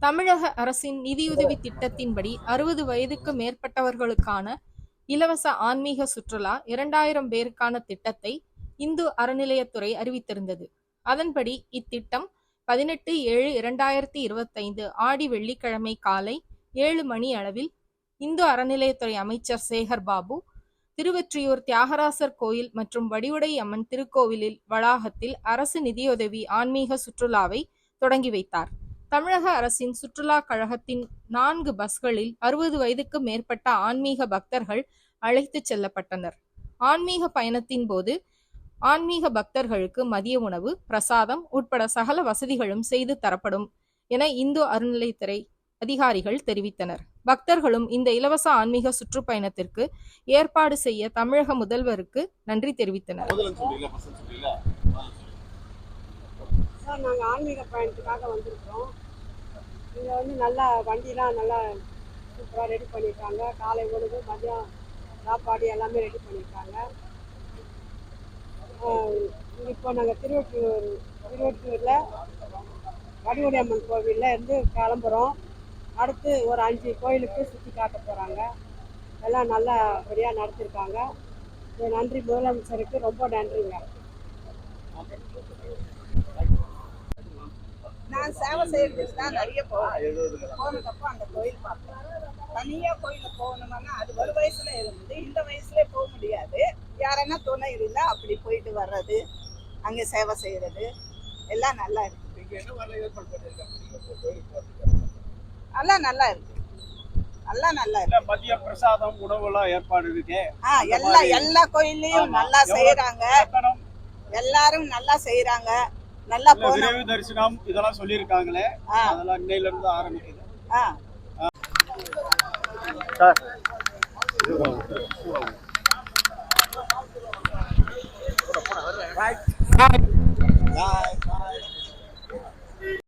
தமிழக அரசின் நிதியுதவி திட்டத்தின்படி 60 வயதுக்கு மேற்பட்டவர்களுக்கான இலவச ஆன்மீக சுற்றுலா 2000 பேருக்கான திட்டத்தை இந்து அறநிலையத்துறை அறிவித்திருந்தது. அதன்படி இத்திட்டம் 18/7/2025 ஆடி வெள்ளிக்கிழமை காலை 7 மணி அளவில் இந்து அறநிலையத்துறை அமைச்சர் சேகர் பாபு திருவொற்றியூர் தியாகராசர் கோயில் மற்றும் வடிவுடை அம்மன் திருக்கோவிலில் வளாகத்தில் அரசு நிதியுதவி ஆன்மீக சுற்றுலாவை தொடங்கி வைத்தார். தமிழக அரசின் சுற்றுலா கழகத்தின் 4 பஸ்களில் 60 வயதுக்கு மேற்பட்ட ஆன்மீக பக்தர்கள் அழைத்து செல்லப்பட்டனர். ஆன்மீக பயணத்தின் போது ஆன்மீக பக்தர்களுக்கு மதிய உணவு, பிரசாதம் உட்பட சகல வசதிகளும் செய்து தரப்படும் என இந்து அறநிலையத்துறை அதிகாரிகள் தெரிவித்தனர். பக்தர்களும் இந்த இலவச ஆன்மீக சுற்றுப்பயணத்திற்கு ஏற்பாடு செய்ய தமிழக முதல்வருக்கு நன்றி தெரிவித்தனர். நாங்கள் ஆன்மீக பயணத்துக்காக வந்திருக்கிறோம். இங்கே நல்லா வண்டிலாம் நல்லா சூப்பராக ரெடி பண்ணியிருக்காங்க. காலை உணவு, மதியம் சாப்பாடு எல்லாமே ரெடி பண்ணியிருக்காங்க. இப்போ நாங்கள் திருவொற்றியூரில் வடிவுடை அம்மன் கோவிலில் இருந்து கிளம்புறோம். அடுத்து ஒரு 5 கோயிலுக்கு சுற்றி காட்ட போகிறாங்க. எல்லாம் நல்லபடியாக நடத்திருக்காங்க. நன்றி முதலமைச்சருக்கு, ரொம்ப நன்றிங்க. நான் சேவை செய்யறதுக்கு தான் நிறைய போனதப்போ அந்த கோயில் பார்ப்பேன். தனியாக கோயிலுக்கு போகணும்னா அது ஒரு வயசுல இருந்தது, இந்த வயசுல போக முடியாது. யாரன்னா துணை இருந்தா அப்படி போயிட்டு வர்றது, அங்கே சேவை செய்யறது எல்லாம் நல்லா இருக்கு. எல்லாம் நல்லா இருக்கு, எல்லாம் நல்லா இருக்கு. மதிய பிரசாதம் உணவுலாம் ஏற்பாடு இருக்கு. எல்லா கோயிலையும் நல்லா செய்யறாங்க, எல்லாரும் நல்லா செய்யறாங்க. நல்லா விரைவு தரிசனம் இதெல்லாம் சொல்லியிருக்காங்களே, அதெல்லாம் இன்னையில இருந்து ஆரம்பிக்குது. சார்